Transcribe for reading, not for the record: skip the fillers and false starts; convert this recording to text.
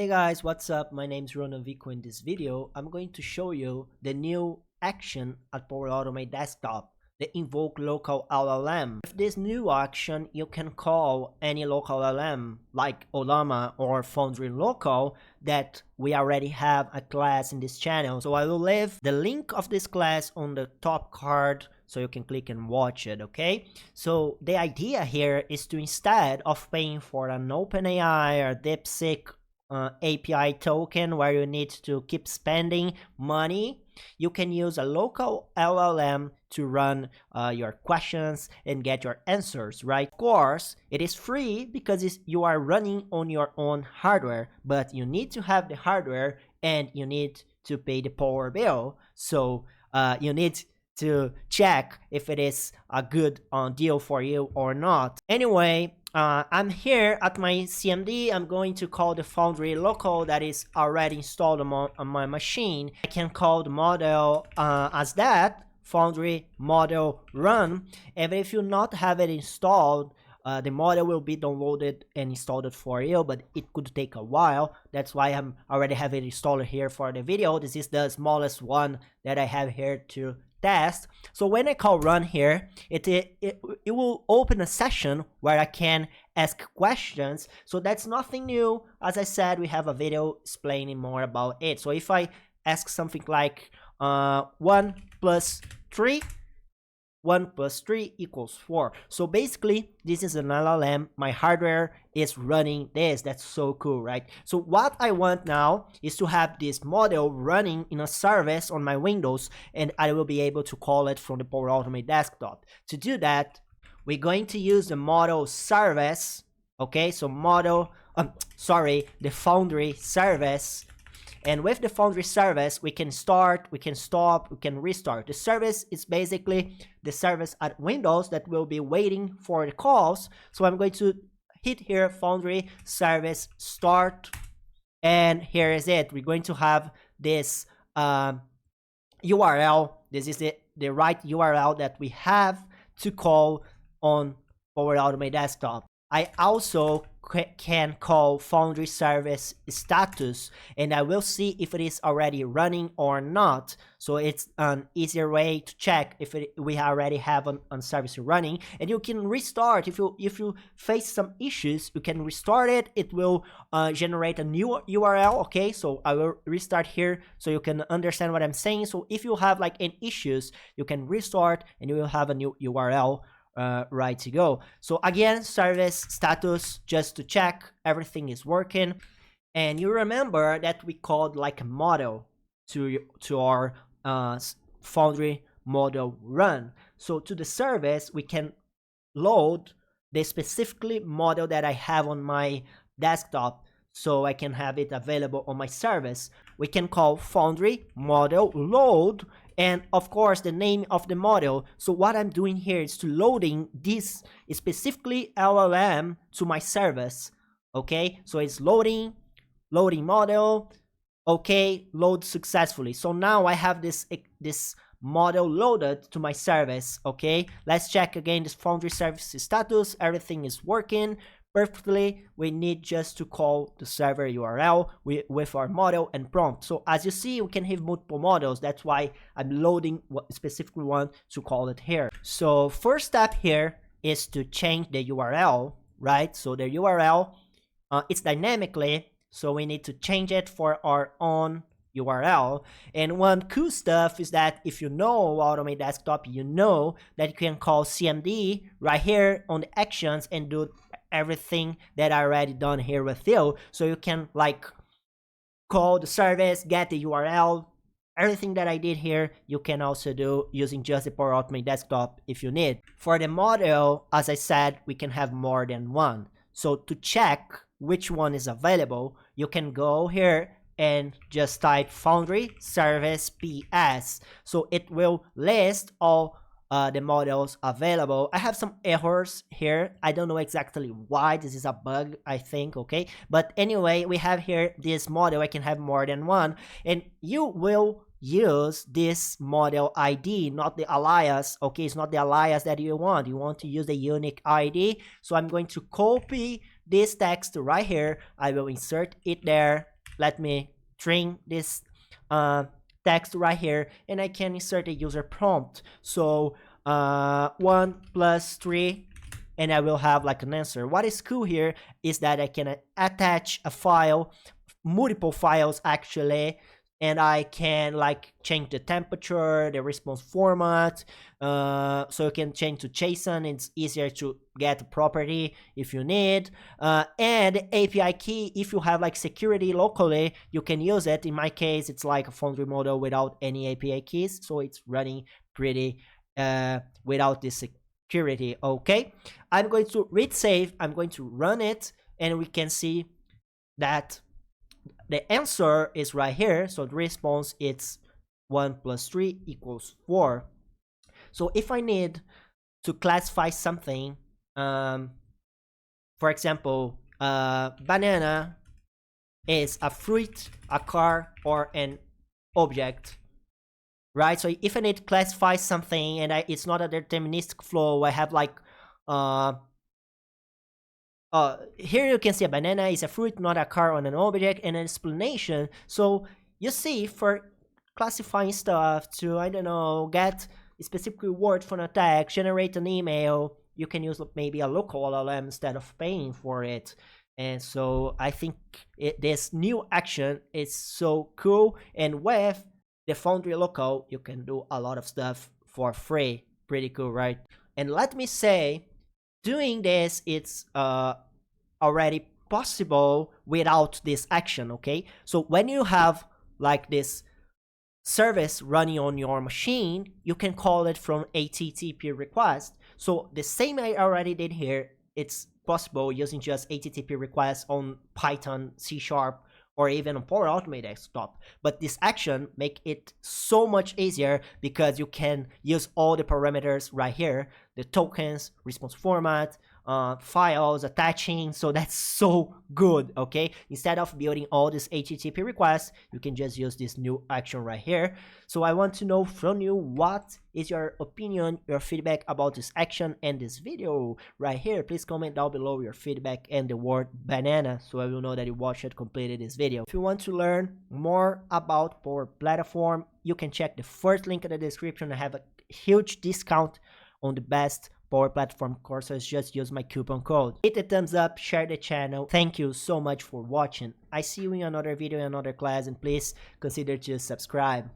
Hey guys, what's up? My name's Ronan Vico. In this video, I'm going to show you the new action at Power Automate Desktop, the Invoke Local LLM. With this new action, you can call any local LLM like Ollama or Foundry Local that we already have a class in this channel. So I will leave the link of this class on the top card so you can click and watch it, okay? So the idea here is to, instead of paying for an OpenAI or DeepSeek API token where you need to keep spending money, you can use a local LLM to run your questions and get your answers, right? Of course, it is free because you are running on your own hardware, but you need to have the hardware and you need to pay the power bill. So you need to check if it is a good deal for you or not. Anyway, I'm here at my CMD. I'm going to call the Foundry Local that is already installed on my machine. I can call the model as that, Foundry model run. And if you not have it installed, the model will be downloaded and installed for you, but it could take a while. That's why I'm already have it installed here for the video. This is the smallest one that I have here to test. So when I call run here, it will open a session where I can ask questions. So that's nothing new. As I said, we have a video explaining more about it. So if I ask something like 1 plus 3, 1 plus 3 equals 4. So basically, this is an LLM. My hardware is running this. That's so cool, right? So what I want now is to have this model running in a service on my Windows, and I will be able to call it from the Power Automate desktop. To do that, we're going to use the model service. Okay, so the Foundry service. And with the Foundry service, we can start, we can stop, we can restart. The service is basically the service at Windows that will be waiting for the calls. So I'm going to hit here, Foundry service start. And here is it. We're going to have this URL. This is the right URL that we have to call on Power Automate Desktop. I also can call Foundry service status, and I will see if it is already running or not. So it's an easier way to check if we already have an service running. And you can restart if you face some issues. You can restart it. It will generate a new URL. Okay, so I will restart here so you can understand what I'm saying. So if you have like any issues, you can restart and you will have a new URL right to go. So again, service status, just to check everything is working. And you remember that we called like a model to our Foundry model run. So to the service, we can load the specifically model that I have on my desktop, so I can have it available on my service. We can call Foundry model load, and of course the name of the model. So what I'm doing here is to loading this specifically LLM to my service. Okay, so it's loading model. Okay, load successfully. So now I have this model loaded to my service. Okay, let's check again this Foundry service status. Everything is working perfectly. We need just to call the server URL with our model and prompt. So as you see, we can have multiple models. That's why I'm loading what specific one to call it here. So first step here is to change the URL, right? So the URL, it's dynamically, so we need to change it for our own URL. And one cool stuff is that if you know Automate Desktop, you know that you can call CMD right here on the actions and do everything that I already done here with you. So you can like call the service, get the URL, everything that I did here, you can also do using just the Power Automate Desktop if you need. For the model, as I said, we can have more than one. So to check which one is available, you can go here and just type Foundry service PS. So it will list all the models available. I have some errors here. I don't know exactly why. This is a bug, I think, okay? But anyway, we have here this model. I can have more than one. And you will use this model ID, not the alias, okay? It's not the alias that you want. You want to use the unique ID. So I'm going to copy this text right here. I will insert it there. let me train this text right here, and I can insert a user prompt. So 1 plus 3, and I will have like an answer. What is cool here is that I can attach a file, multiple files actually, and I can like change the temperature, the response format, so you can change to JSON. It's easier to get a property if you need, and API key, if you have like security locally, you can use it. In my case, it's like a Foundry model without any API keys, so it's running pretty without this security. Okay, I'm going to read save, I'm going to run it, and we can see that the answer is right here. So the response, it's 1 plus 3 equals 4. So if I need to classify something, for example, banana is a fruit, a car, or an object, right? So if I need to classify something and it's not a deterministic flow, I have like here you can see a banana is a fruit, not a car, on an object, and an explanation. So you see, for classifying stuff, to, I don't know, get a specific word from a tag, generate an email, you can use maybe a local LLM instead of paying for it. And so I think this new action is so cool, and with the Foundry Local you can do a lot of stuff for free. Pretty cool, right? And let me say, doing this, it's already possible without this action. Okay, so when you have like this service running on your machine, you can call it from HTTP request. So the same I already did here, it's possible using just HTTP requests on Python, C#, or even on Power Automate desktop. But this action make it so much easier because you can use all the parameters right here, the tokens, response format, files, attaching. So that's so good. Okay, instead of building all these HTTP requests, you can just use this new action right here. So I want to know from you, what is your opinion, your feedback about this action and this video right here. Please comment down below your feedback and the word banana, so I will know that you watched it, completed this video. If you want to learn more about Power Platform, you can check the first link in the description. I have a huge discount on the best Power Platform courses. Just use my coupon code. Hit the thumbs up, share the channel. Thank you so much for watching. I see you in another video, in another class, and please consider to subscribe.